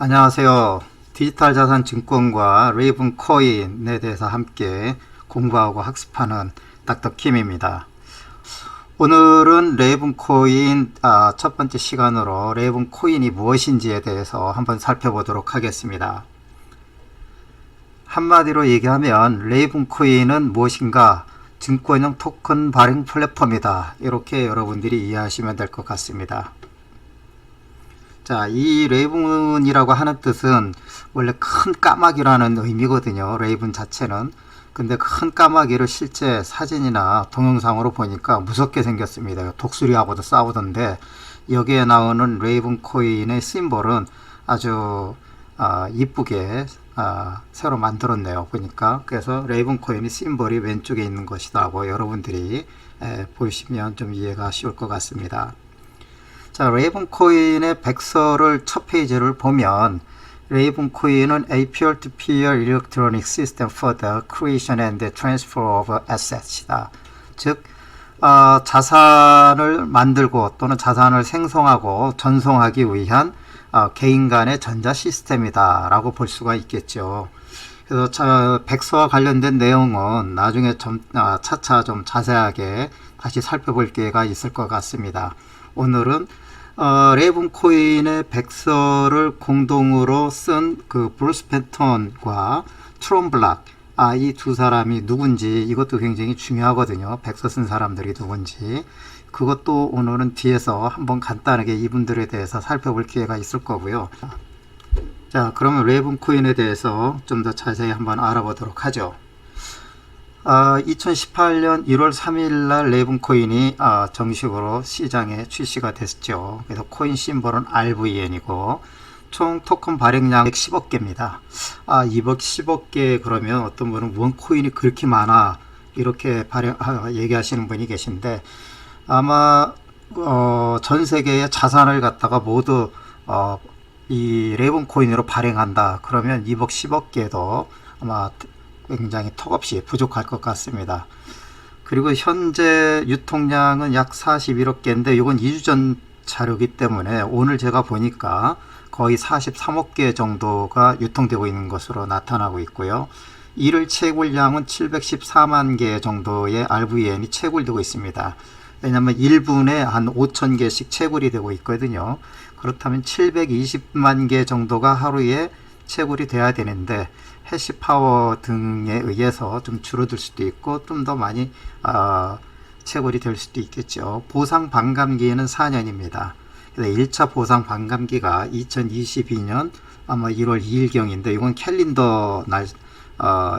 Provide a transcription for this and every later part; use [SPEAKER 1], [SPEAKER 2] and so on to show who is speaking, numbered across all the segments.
[SPEAKER 1] 안녕하세요. 디지털 자산 증권과 레이븐 코인에 대해서 함께 공부하고 학습하는 닥터 킴입니다. 오늘은 레이븐 코인 첫 번째 시간으로 레이븐 코인이 무엇인지에 대해서 한번 살펴보도록 하겠습니다. 한마디로 얘기하면 레이븐 코인은 무엇인가? 증권형 토큰 발행 플랫폼이다. 이렇게 여러분들이 이해하시면 될 것 같습니다. 자, 이 레이븐이라고 하는 뜻은 원래 큰 까마귀라는 의미거든요. 레이븐 자체는. 근데 큰 까마귀를 실제 사진이나 동영상으로 보니까 무섭게 생겼습니다. 독수리하고도 싸우던데 여기에 나오는 레이븐 코인의 심볼은 아주 이쁘게 새로 만들었네요. 보니까. 그래서 레이븐 코인의 심볼이 왼쪽에 있는 것이라고 여러분들이 보시면 좀 이해가 쉬울 것 같습니다. 자, 레이븐 코인의 백서를 첫 페이지를 보면 레이븐 코인은 a peer-to-peer electronic system for the creation and transfer of assets이다. 즉 자산을 만들고 또는 자산을 생성하고 전송하기 위한 개인 간의 전자 시스템이다 라고 볼 수가 있겠죠. 그래서 백서와 관련된 내용은 나중에 차차 좀 자세하게 다시 살펴볼 기회가 있을 것 같습니다. 오늘은 레이븐 코인의 백서를 공동으로 쓴 그 브루스 펜턴과 트론 블락 이 두 사람이 누군지 이것도 굉장히 중요하거든요. 백서 쓴 사람들이 누군지 그것도 오늘은 뒤에서 한번 간단하게 이분들에 대해서 살펴볼 기회가 있을 거고요. 자, 그러면 레이븐 코인에 대해서 좀 더 자세히 한번 알아보도록 하죠. 2018년 1월 3일 날 레이븐 코인이 정식으로 시장에 출시가 됐죠. 그래서 코인 심볼은 RVN이고 총 토큰 발행량 110억 개입니다. 210억 개 그러면 어떤 분은 원 코인이 그렇게 많아 이렇게 얘기하시는 분이 계신데 아마 전 세계의 자산을 갖다가 모두 이 레이븐 코인으로 발행한다 그러면 210억 개도 아마 굉장히 턱없이 부족할 것 같습니다. 그리고 현재 유통량은 약 41억 개인데 이건 2주 전 자료이기 때문에 오늘 제가 보니까 거의 43억 개 정도가 유통되고 있는 것으로 나타나고 있고요. 일일 채굴량은 714만 개 정도의 RVN이 채굴되고 있습니다. 왜냐하면 1분에 한 5천 개씩 채굴이 되고 있거든요. 그렇다면 720만 개 정도가 하루에 채굴이 돼야 되는데 해시파워 등에 의해서 좀 줄어들 수도 있고 좀 더 많이 채굴이 될 수도 있겠죠. 보상 반감기에는 4년입니다. 그래서 1차 보상 반감기가 2022년 아마 1월 2일경인데 이건 캘린더 날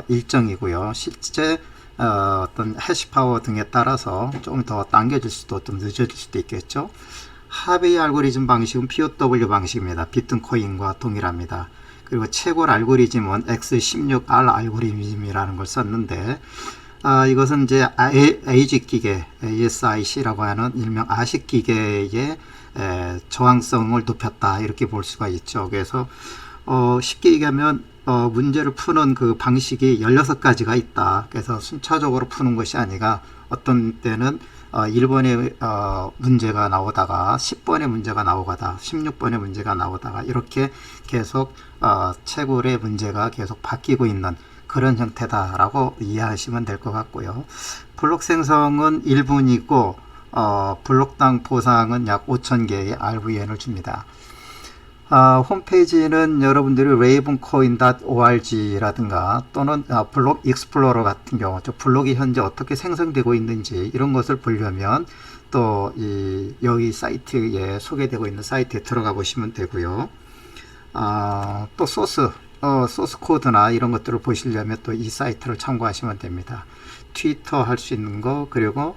[SPEAKER 1] 일정이고요. 실제 어떤 해시파워 등에 따라서 좀 더 당겨질 수도 좀 늦어질 수도 있겠죠. 하베이 알고리즘 방식은 POW 방식입니다. 비트코인과 동일합니다. 그리고 채굴 알고리즘은 X16R 알고리즘이라는 걸 썼는데 이것은 이제 ASIC 기계, ASIC라고 하는 일명 아식 기계의 저항성을 높였다 이렇게 볼 수가 있죠. 그래서 쉽게 얘기하면 문제를 푸는 그 방식이 16가지가 있다. 그래서 순차적으로 푸는 것이 아니라 어떤 때는 1번의 문제가 나오다가 10번의 문제가 나오다가 16번의 문제가 나오다가 이렇게 계속 채굴의 문제가 계속 바뀌고 있는 그런 형태다라고 이해하시면 될 것 같고요. 블록 생성은 1분이고 블록당 보상은 약 5,000개의 RVN을 줍니다. 홈페이지는 여러분들이 ravencoin.org라든가 또는 블록 익스플로러 같은 경우 블록이 현재 어떻게 생성되고 있는지 이런 것을 보려면 또 여기 사이트에 소개되고 있는 사이트에 들어가 보시면 되고요. 또 소스 코드나 이런 것들을 보시려면 또 이 사이트를 참고하시면 됩니다. 트위터 할 수 있는 거 그리고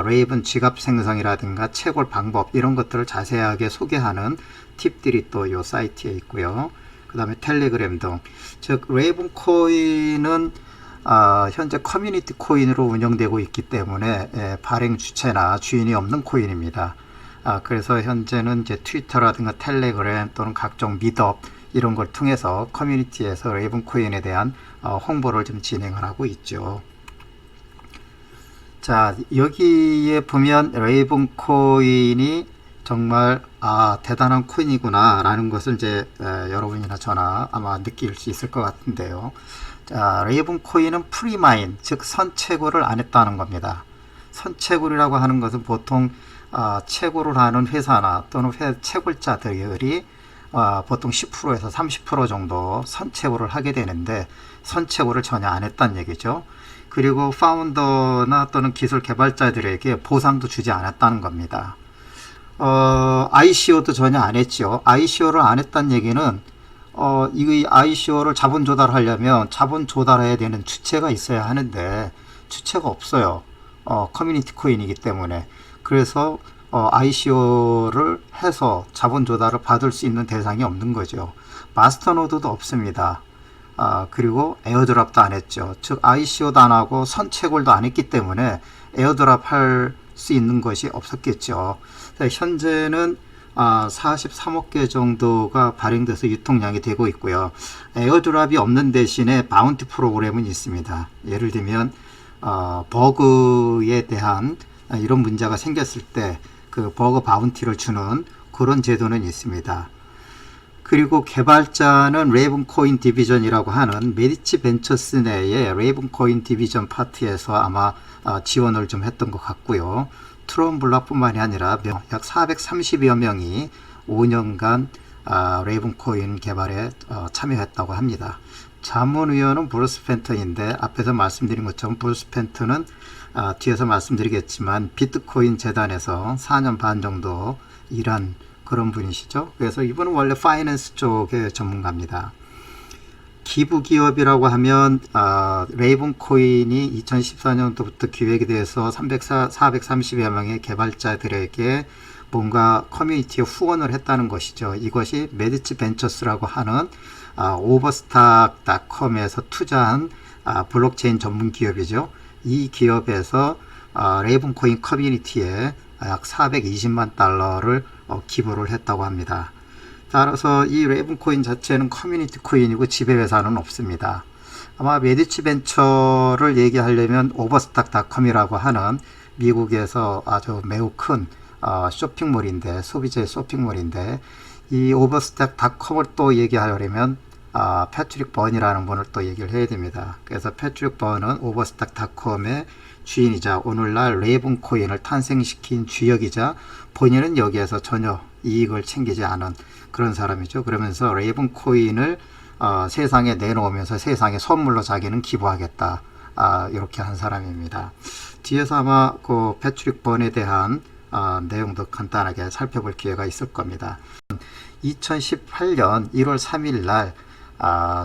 [SPEAKER 1] 레이븐 지갑 생성이라든가 채굴 방법 이런 것들을 자세하게 소개하는 팁들이 또 이 사이트에 있고요. 그 다음에 텔레그램 등 즉 레이븐 코인은 현재 커뮤니티 코인으로 운영되고 있기 때문에 발행 주체나 주인이 없는 코인입니다. 그래서 현재는 이제 트위터라든가 텔레그램 또는 각종 미드업 이런 걸 통해서 커뮤니티에서 레이븐 코인에 대한 홍보를 좀 진행을 하고 있죠. 자, 여기에 보면 레이븐 코인이 정말 대단한 코인이구나 라는 것을 이제 여러분이나 저나 아마 느낄 수 있을 것 같은데요. 자, 레이븐 코인은 프리마인, 즉 선채굴을 안 했다는 겁니다. 선채굴이라고 하는 것은 보통 채굴을 하는 회사나 또는 채굴자들이 보통 10%에서 30% 정도 선채굴을 하게 되는데 선채굴을 전혀 안 했다는 얘기죠. 그리고 파운더나 또는 기술 개발자들에게 보상도 주지 않았다는 겁니다. ICO도 전혀 안 했죠. ICO를 안 했다는 얘기는 이 ICO를 자본 조달하려면 자본 조달해야 되는 주체가 있어야 하는데 주체가 없어요. 커뮤니티 코인이기 때문에. 그래서 ICO를 해서 자본 조달을 받을 수 있는 대상이 없는 거죠. 마스터노드도 없습니다. 그리고 에어드랍도 안 했죠. 즉 ICO도 안 하고 선채굴도 안 했기 때문에 에어드랍 할 수 있는 것이 없었겠죠. 현재는 43억 개 정도가 발행돼서 유통량이 되고 있고요. 에어드랍이 없는 대신에 바운티 프로그램은 있습니다. 예를 들면 버그에 대한 이런 문제가 생겼을 때 그 버그 바운티를 주는 그런 제도는 있습니다. 그리고 개발자는 레이븐 코인 디비전이라고 하는 메디치 벤처스 내의 레이븐 코인 디비전 파트에서 아마 지원을 좀 했던 것 같고요. 트론 블락뿐만이 아니라 약 430여 명이 5년간 레이븐 코인 개발에 참여했다고 합니다. 자문위원은 브루스 펜터인데 앞에서 말씀드린 것처럼 브루스 펜터는 뒤에서 말씀드리겠지만 비트코인 재단에서 4년 반 정도 일한 그런 분이시죠. 그래서 이분은 원래 파이낸스 쪽의 전문가입니다. 기부기업이라고 하면 레이븐 코인이 2014년도부터 기획이 돼서 430여 명의 개발자들에게 뭔가 커뮤니티에 후원을 했다는 것이죠. 이것이 메디치 벤처스라고 하는 오버스탁닷컴에서 투자한 블록체인 전문 기업이죠. 이 기업에서 레이븐 코인 커뮤니티에 약 420만 달러를 기부를 했다고 합니다. 따라서 이 레이븐 코인 자체는 커뮤니티 코인이고 지배회사는 없습니다. 아마 메디치 벤처를 얘기하려면 오버스탁닷컴이라고 하는 미국에서 아주 매우 큰 쇼핑몰인데, 소비자의 쇼핑몰인데, 이 오버스탁닷컴을 또 얘기하려면 패트릭 번이라는 분을 또 얘기를 해야 됩니다. 그래서 패트릭 번은 오버스탁닷컴의 주인이자 오늘날 레이븐 코인을 탄생시킨 주역이자 본인은 여기에서 전혀 이익을 챙기지 않은 그런 사람이죠. 그러면서 레이븐 코인을 세상에 내놓으면서 세상에 선물로 자기는 기부하겠다. 이렇게 한 사람입니다. 뒤에서 아마 그 패트릭 번에 대한 내용도 간단하게 살펴볼 기회가 있을 겁니다. 2018년 1월 3일 날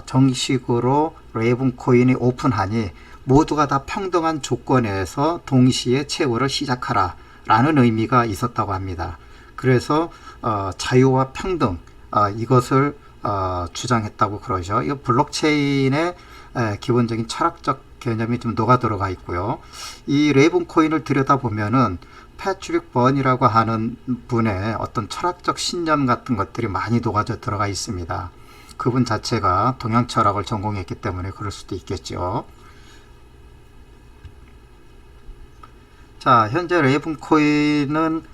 [SPEAKER 1] 정식으로 레이븐 코인이 오픈하니 모두가 다 평등한 조건에서 동시에 채굴을 시작하라 라는 의미가 있었다고 합니다. 그래서 자유와 평등 이것을 주장했다고 그러죠. 이거 블록체인의 기본적인 철학적 개념이 좀 녹아 들어가 있고요. 이 레이븐 코인을 들여다보면은 패트릭 번이라고 하는 분의 어떤 철학적 신념 같은 것들이 많이 녹아져 들어가 있습니다. 그분 자체가 동양 철학을 전공했기 때문에 그럴 수도 있겠죠. 자, 현재 레이븐 코인은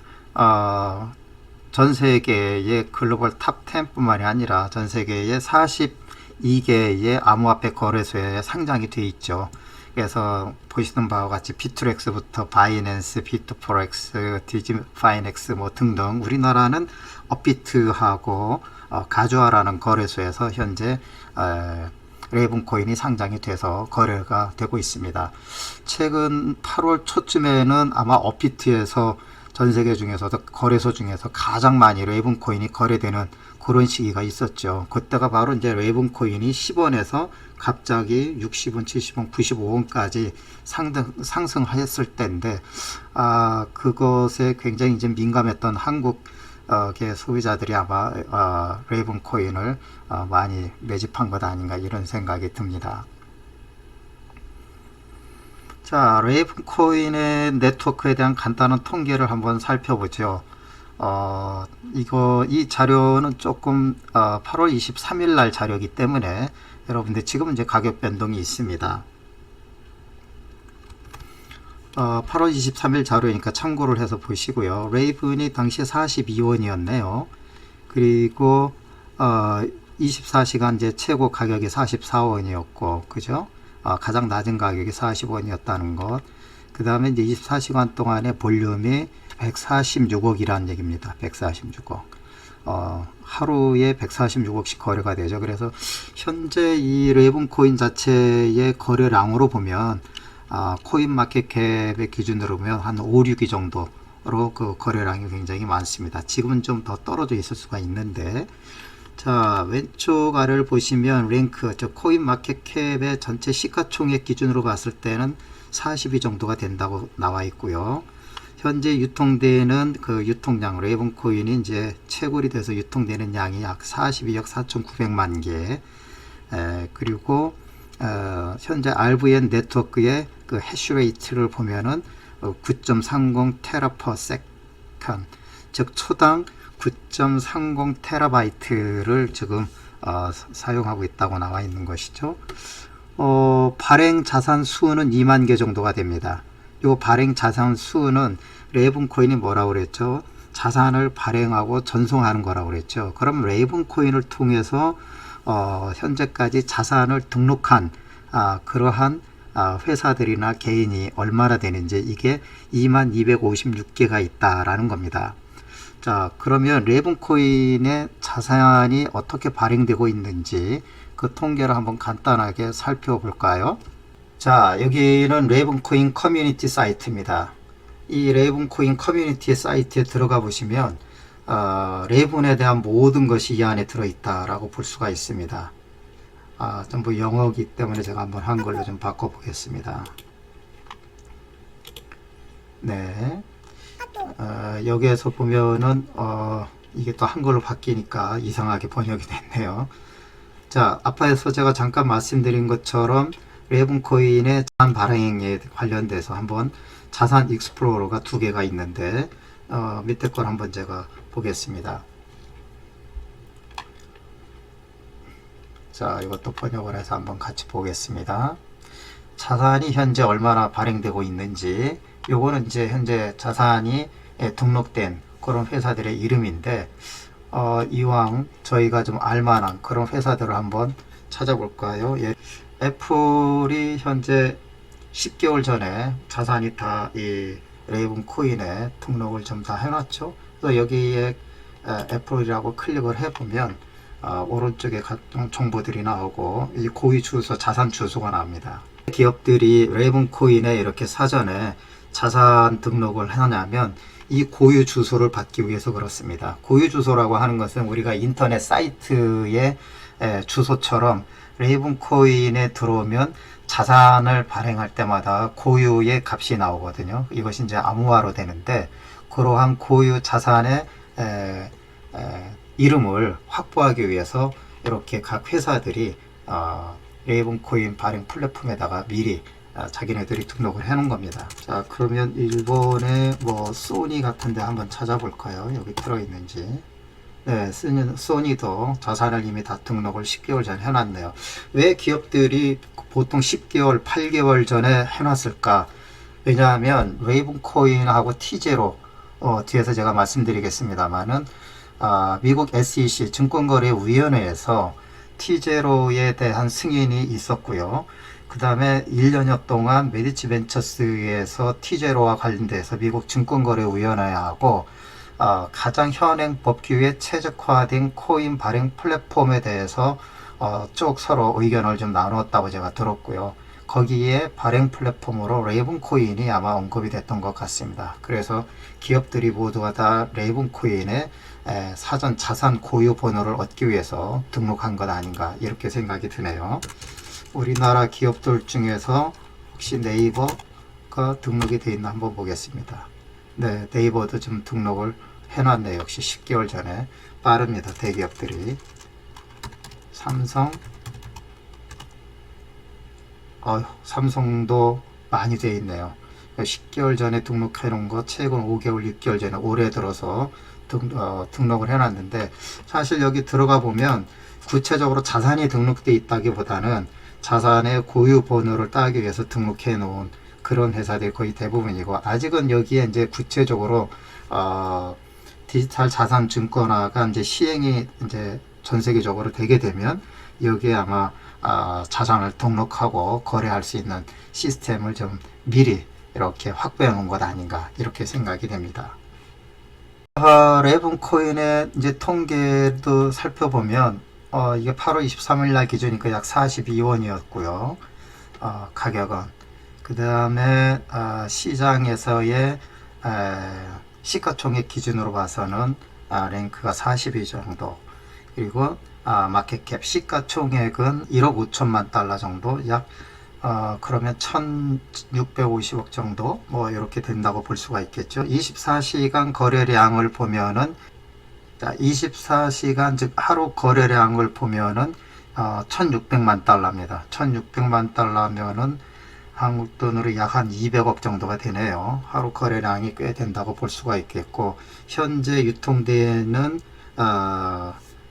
[SPEAKER 1] 전 세계의 글로벌 탑 10뿐만이 아니라 전 세계의 42개의 암호화폐 거래소에 상장이 되어 있죠. 그래서 보시는 바와 같이 비트렉스부터 바이낸스, 비트포렉스, 디지파이넥스 뭐 등등 우리나라는 업비트하고 가주아라는 거래소에서 현재 레이븐 코인이 상장이 돼서 거래가 되고 있습니다. 최근 8월 초쯤에는 아마 업비트에서 전 세계 중에서도 거래소 중에서 가장 많이 레이븐 코인이 거래되는 그런 시기가 있었죠. 그때가 바로 이제 레이븐 코인이 10원에서 갑자기 60원, 70원, 95원까지 상승하였을 때인데, 그것에 굉장히 이제 민감했던 한국의 소비자들이 아마 레이븐 코인을 많이 매집한 것 아닌가 이런 생각이 듭니다. 자, 레이븐 코인의 네트워크에 대한 간단한 통계를 한번 살펴보죠. 이 자료는 조금 8월 23일 날 자료이기 때문에 여러분들 지금 이제 가격 변동이 있습니다. 8월 23일 자료니까 참고를 해서 보시고요. 레이븐이 당시에 42원이었네요. 그리고 24시간 이제 최고 가격이 44원이었고, 그죠? 가장 낮은 가격이 40원이었다는 것. 그 다음에 이제 24시간 동안의 볼륨이 146억이라는 얘기입니다. 146억. 하루에 146억씩 거래가 되죠. 그래서 현재 이 레이븐코인 자체의 거래량으로 보면 코인 마켓캡의 기준으로 보면 한 5, 6위 정도로 그 거래량이 굉장히 많습니다. 지금은 좀 더 떨어져 있을 수가 있는데, 자, 왼쪽 아래를 보시면 랭크, 저 코인 마켓캡의 전체 시가총액 기준으로 봤을 때는 40위 정도가 된다고 나와 있고요. 현재 유통되는 그 유통량, 레이븐코인이 이제 채굴이 돼서 유통되는 양이 약 42억 4,900만 개. 그리고 현재 RVN 네트워크의 그 해시레이트를 보면은 9.30 테라퍼세컨, 즉 초당 9.30 테라바이트를 지금 사용하고 있다고 나와 있는 것이죠. 발행 자산 수는 2만 개 정도가 됩니다. 이 발행 자산 수는 레이븐코인이 뭐라고 그랬죠? 자산을 발행하고 전송하는 거라고 그랬죠. 그럼 레이븐코인을 통해서 현재까지 자산을 등록한 그러한 회사들이나 개인이 얼마나 되는지, 이게 2256개가 있다라는 겁니다. 자, 그러면 레이븐코인의 자산이 어떻게 발행되고 있는지 그 통계를 한번 간단하게 살펴볼까요? 자, 여기는 레이븐코인 커뮤니티 사이트입니다. 이 레이븐코인 커뮤니티 사이트에 들어가 보시면 레이븐에 대한 모든 것이 이 안에 들어있다라고 볼 수가 있습니다. 전부 영어이기 때문에 제가 한번 한글로 좀 바꿔보겠습니다. 네. 여기에서 보면은 이게 또 한글로 바뀌니까 이상하게 번역이 됐네요. 자, 앞에서 제가 잠깐 말씀드린 것처럼 레이븐코인의 자산 발행에 관련돼서 한번 자산 익스플로러가 두 개가 있는데 밑에 걸 한번 제가 보겠습니다. 자, 이것도 번역을 해서 한번 같이 보겠습니다. 자산이 현재 얼마나 발행되고 있는지, 요거는 이제 현재 자산이 등록된 그런 회사들의 이름인데, 이왕 저희가 좀 알만한 그런 회사들을 한번 찾아볼까요? 예. 애플이 현재 10개월 전에 자산이 다 이 레이븐코인에 등록을 좀 다 해놨죠. 그래서 여기에 애플이라고 클릭을 해보면 오른쪽에 각종 정보들이 나오고 이 고유 주소, 자산 주소가 나옵니다. 기업들이 레이븐코인에 이렇게 사전에 자산 등록을 하냐면 이 고유 주소를 받기 위해서 그렇습니다. 고유 주소라고 하는 것은 우리가 인터넷 사이트의 주소처럼 레이븐코인에 들어오면 자산을 발행할 때마다 고유의 값이 나오거든요. 이것이 이제 암호화로 되는데, 그러한 고유 자산의 이름을 확보하기 위해서 이렇게 각 회사들이 레이븐코인 발행 플랫폼에다가 미리 자기네들이 등록을 해 놓은 겁니다. 자, 그러면 일본의 뭐 소니 같은데 한번 찾아볼까요? 여기 들어있는지. 네, 소니도 자산을 이미 다 등록을 10개월 전에 해놨네요. 왜 기업들이 보통 10개월, 8개월 전에 해놨을까? 왜냐하면 레이븐코인하고 T0, 뒤에서 제가 말씀드리겠습니다만은 미국 SEC 증권거래위원회에서 T0에 대한 승인이 있었고요. 그 다음에 1년여 동안 메디치 벤처스에서 T0와 관련돼서 미국 증권거래위원회하고 가장 현행 법규에 최적화된 코인 발행 플랫폼에 대해서 쭉 서로 의견을 좀 나눴다고 제가 들었고요. 거기에 발행 플랫폼으로 레이븐코인이 아마 언급이 됐던 것 같습니다. 그래서 기업들이 모두가 다 레이븐코인에 사전 자산 고유 번호를 얻기 위해서 등록한 것 아닌가, 이렇게 생각이 드네요. 우리나라 기업들 중에서 혹시 네이버가 등록이 되어 있나 한번 보겠습니다. 네, 네이버도 좀 등록을 해놨네요. 역시 10개월 전에. 빠릅니다, 대기업들이. 삼성, 삼성도 많이 되어 있네요. 10개월 전에 등록해 놓은 거 최근 5개월, 6개월 전에 올해 들어서 등록을 해놨는데, 사실 여기 들어가 보면 구체적으로 자산이 등록되어 있다기보다는 자산의 고유 번호를 따기 위해서 등록해 놓은 그런 회사들이 거의 대부분이고, 아직은 여기에 이제 구체적으로 디지털 자산 증권화가 이제 시행이 이제 전 세계적으로 되게 되면 여기에 아마 자산을 등록하고 거래할 수 있는 시스템을 좀 미리 이렇게 확보해 놓은 것 아닌가 이렇게 생각이 됩니다. 레븐코인의 이제 통계도 살펴보면 이게 8월 23일 날 기준이니까 약 42원이었고요. 가격은 그 다음에 시장에서의 시가총액 기준으로 봐서는 랭크가 42 정도, 그리고 마켓캡 시가총액은 1억 5천만 달러 정도, 약 그러면 1650억 정도 뭐 이렇게 된다고 볼 수가 있겠죠. 24시간 거래량을 보면은 24시간 즉 하루 거래량을 보면은 1600만 달러입니다. 1600만 달러면은 한국 돈으로 약 한 200억 정도가 되네요. 하루 거래량이 꽤 된다고 볼 수가 있겠고, 현재 유통되는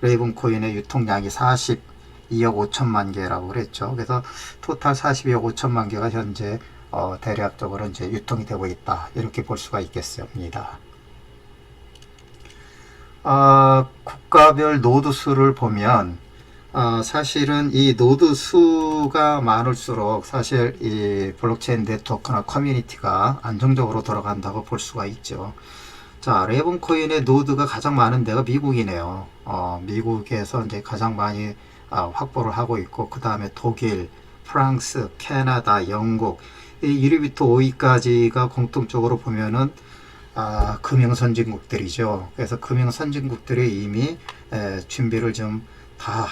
[SPEAKER 1] 레이븐코인의 유통량이 42억 5천만 개라고 그랬죠. 그래서 토탈 42억 5천만 개가 현재 대략적으로 이제 유통이 되고 있다 이렇게 볼 수가 있겠습니다. 국가별 노드 수를 보면 사실은 이 노드 수가 많을수록 사실 이 블록체인 네트워크나 커뮤니티가 안정적으로 돌아간다고 볼 수가 있죠. 자, 레븐코인의 노드가 가장 많은 데가 미국이네요. 미국에서 이제 가장 많이 확보를 하고 있고, 그 다음에 독일, 프랑스, 캐나다, 영국, 이 1위부터 5위까지가 공통적으로 보면은 금융 선진국들이죠. 그래서 금융 선진국들이 이미 준비를 좀 다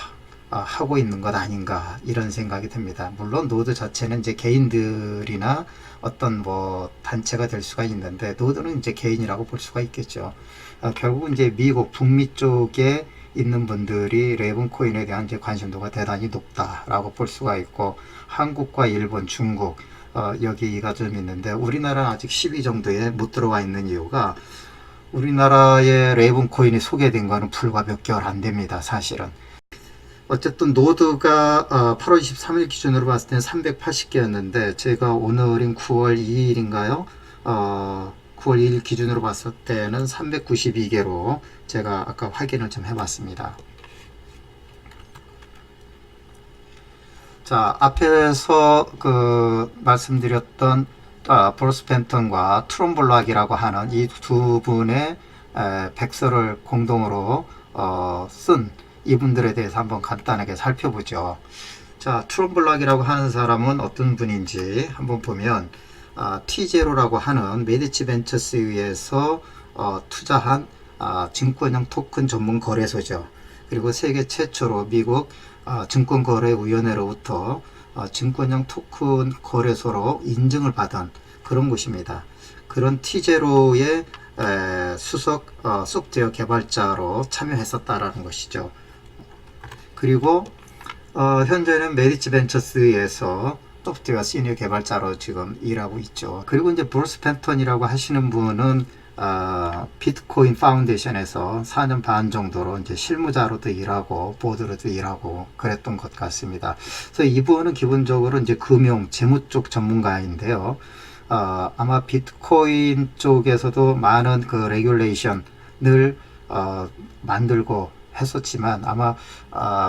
[SPEAKER 1] 하고 있는 것 아닌가 이런 생각이 듭니다. 물론 노드 자체는 이제 개인들이나 어떤 뭐 단체가 될 수가 있는데, 노드는 이제 개인이라고 볼 수가 있겠죠. 결국 이제 미국 북미 쪽에 있는 분들이 레븐코인에 대한 이제 관심도가 대단히 높다라고 볼 수가 있고, 한국과 일본, 중국 여기가 좀 있는데, 우리나라는 아직 10위 정도에 못 들어와 있는 이유가, 우리나라의 레븐코인이 소개된 거는 불과 몇 개월 안 됩니다, 사실은. 어쨌든 노드가 8월 23일 기준으로 봤을 때는 380개였는데, 제가 오늘인 9월 2일인가요? 9월 2일 기준으로 봤을 때는 392개로 제가 아까 확인을 좀 해봤습니다. 자, 앞에서 말씀드렸던 브루스 펜턴과 트롬 블락이라고 하는 이 두 분의 백서를 공동으로 쓴 이분들에 대해서 한번 간단하게 살펴보죠. 자, 트롬 블락이라고 하는 사람은 어떤 분인지 한번 보면 T0라고 하는 메디치 벤처스에 의해서 투자한 증권형 토큰 전문 거래소죠. 그리고 세계 최초로 미국 증권거래위원회로부터 증권형 토큰 거래소로 인증을 받은 그런 곳입니다. 그런 T0의 수석 소프트웨어 개발자로 참여했었다라는 것이죠. 그리고 현재는 메디치 벤처스에서 소프트웨어 시니어 개발자로 지금 일하고 있죠. 그리고 이제 브루스 펜턴이라고 하시는 분은 비트코인 파운데이션에서 4년 반 정도로 이제 실무자로도 일하고 보드로도 일하고 그랬던 것 같습니다. 그래서 이분은 기본적으로 이제 금융, 재무 쪽 전문가인데요. 아마 비트코인 쪽에서도 많은 그 레귤레이션을 만들고 했었지만, 아마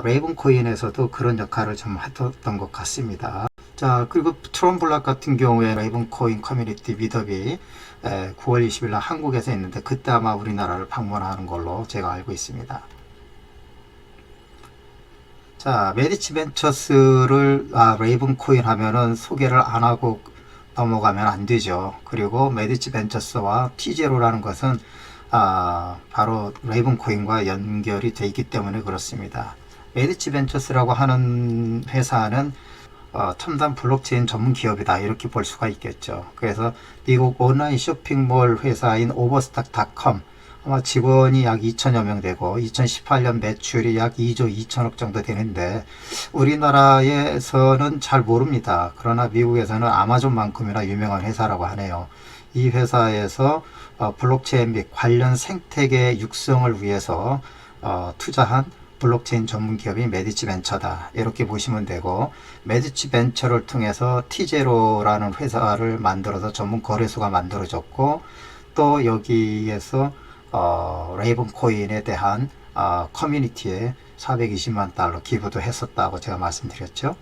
[SPEAKER 1] 레이븐코인에서도 그런 역할을 좀 했던 것 같습니다. 자, 그리고 트롬 블락 같은 경우에 레이븐코인 커뮤니티 미더비 9월 20일 날 한국에서 있는데, 그때 아마 우리나라를 방문하는 걸로 제가 알고 있습니다. 자, 메디치 벤처스를 레이븐코인 하면은 소개를 안 하고 넘어가면 안 되죠. 그리고 메디치 벤처스와 T0라는 것은 바로 레이븐코인과 연결이 되어 있기 때문에 그렇습니다. 메디치 벤처스라고 하는 회사는 첨단 블록체인 전문 기업이다 이렇게 볼 수가 있겠죠. 그래서 미국 온라인 쇼핑몰 회사인 오버스탁.com 아마 직원이 약 2천여 명 되고 2018년 매출이 약 2조 2천억 정도 되는데, 우리나라에서는 잘 모릅니다. 그러나 미국에서는 아마존만큼이나 유명한 회사라고 하네요. 이 회사에서 블록체인 및 관련 생태계 육성을 위해서 투자한 블록체인 전문 기업인 메디치 벤처다. 이렇게 보시면 되고, 메디치 벤처를 통해서 T0라는 회사를 만들어서 전문 거래소가 만들어졌고, 또 여기에서 레이븐 코인에 대한 커뮤니티에 420만 달러 기부도 했었다고 제가 말씀드렸죠.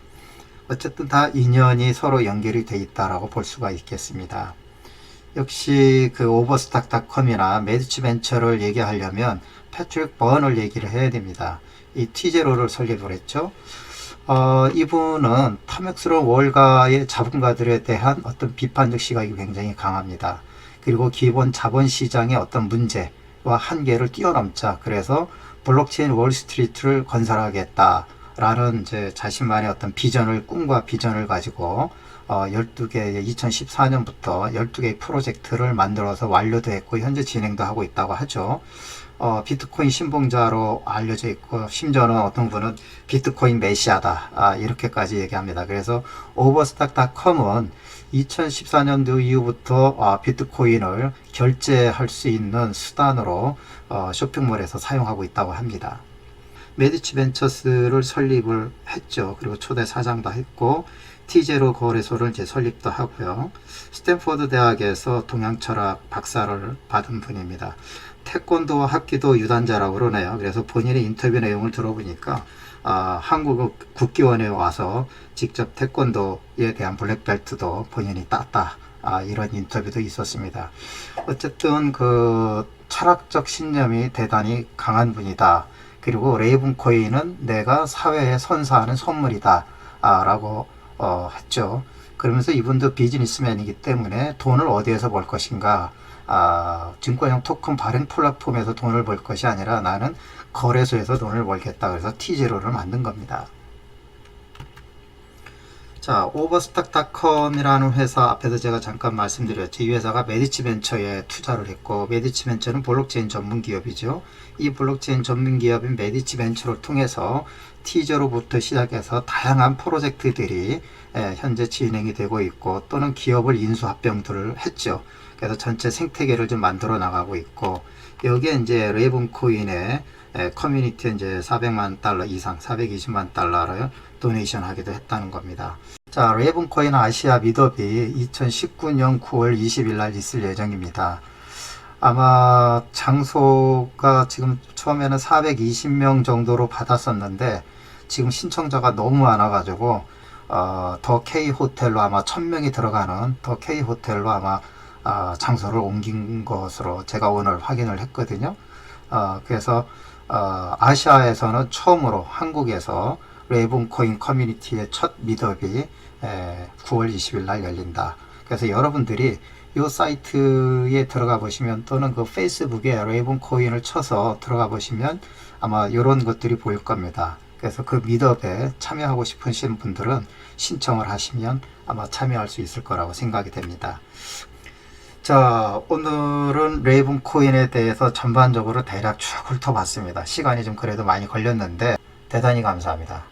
[SPEAKER 1] 어쨌든 다 인연이 서로 연결이 돼 있다라고 볼 수가 있겠습니다. 역시 그 오버스탁닷컴이나 메디치 벤처를 얘기하려면 패트릭 버널 얘기를 해야 됩니다. 이 T0를 설립을 했죠. 이분은 탐욕스러운 월가의 자본가들에 대한 어떤 비판적 시각이 굉장히 강합니다. 그리고 기본 자본시장의 어떤 문제와 한계를 뛰어넘자, 그래서 블록체인 월스트리트를 건설하겠다라는 이제 자신만의 어떤 비전을, 꿈과 비전을 가지고 12개, 2014년부터 12개의 프로젝트를 만들어서 완료도 했고 현재 진행도 하고 있다고 하죠. 비트코인 신봉자로 알려져 있고, 심지어는 어떤 분은 비트코인 메시아다, 이렇게까지 얘기합니다. 그래서 오버스탁닷컴은 2014년도 이후부터 비트코인을 결제할 수 있는 수단으로 쇼핑몰에서 사용하고 있다고 합니다. 메디치 벤처스를 설립을 했죠. 그리고 초대 사장도 했고, T0 거래소를 이제 설립도 하고요. 스탠포드 대학에서 동양철학 박사를 받은 분입니다. 태권도 합기도 유단자라고 그러네요. 그래서 본인의 인터뷰 내용을 들어보니까 한국 국기원에 와서 직접 태권도에 대한 블랙벨트도 본인이 땄다, 이런 인터뷰도 있었습니다. 어쨌든 그 철학적 신념이 대단히 강한 분이다. 그리고 레이븐 코인은 내가 사회에 선사하는 선물이다, 라고 했죠. 그러면서 이분도 비즈니스맨이기 때문에 돈을 어디에서 벌 것인가, 증권형 토큰 발행 플랫폼에서 돈을 벌 것이 아니라 나는 거래소에서 돈을 벌겠다. 그래서 T0를 만든 겁니다. 자, 오버스탁닷컴이라는 회사 앞에서 제가 잠깐 말씀드렸죠. 이 회사가 메디치 벤처에 투자를 했고, 메디치 벤처는 블록체인 전문 기업이죠. 이 블록체인 전문 기업인 메디치 벤처를 통해서 T0부터 시작해서 다양한 프로젝트들이 현재 진행이 되고 있고, 또는 기업을 인수합병들을 했죠. 그래서 전체 생태계를 좀 만들어 나가고 있고, 여기에 이제 레이븐 코인의 커뮤니티에 이제 400만 달러 이상, 420만 달러를 도네이션 하기도 했다는 겁니다. 자, 레이븐 코인 아시아 미더비 2019년 9월 20일 날 있을 예정입니다. 아마 장소가 지금 처음에는 420명 정도로 받았었는데, 지금 신청자가 너무 많아가지고 더 K 호텔로 아마 1000명이 들어가는 더 K 호텔로 아마 장소를 옮긴 것으로 제가 오늘 확인을 했거든요. 그래서 아시아에서는 처음으로 한국에서 레이븐 코인 커뮤니티의 첫 미더비 9월 20일 날 열린다. 그래서 여러분들이 이 사이트에 들어가 보시면, 또는 그 페이스북에 레이븐 코인을 쳐서 들어가 보시면 아마 이런 것들이 보일 겁니다. 그래서 그 미더비에 참여하고 싶으신 분들은 신청을 하시면 아마 참여할 수 있을 거라고 생각이 됩니다. 자, 오늘은 레이븐 코인에 대해서 전반적으로 대략 쭉 훑어봤습니다. 시간이 좀 그래도 많이 걸렸는데 대단히 감사합니다.